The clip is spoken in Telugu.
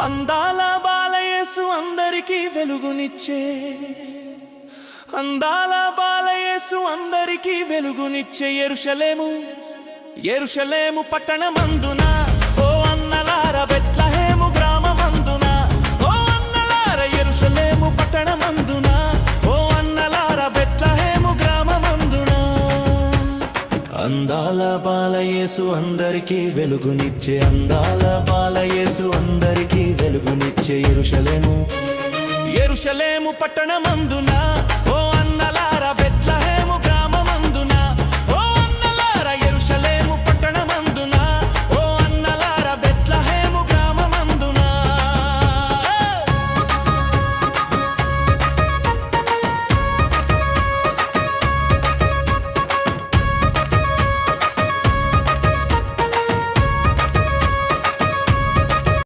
అందాల బాలయేసు అందరికీ వెలుగునిచ్చే, అందాల బాలయేసు అందరికీ వెలుగునిచ్చే యెరూషలేము, యెరూషలేము పట్టణమందున ఓ అన్నలార బెత్లెహేము గ్రామమందున, ఓ అన్నలార యెరూషలేము పట్టణమందున, ఓ అన్నలార బెత్లెహేము గ్రామమందున. అందాల బాలయేసు అందరికీ వెలుగునిచ్చే, అందాల బాలయేసు అందరికీ వెలుగునిచ్చే యెరూషలేము, యెరూషలేము పట్టణమందున ఓ అన్నలార బెత్లెహేము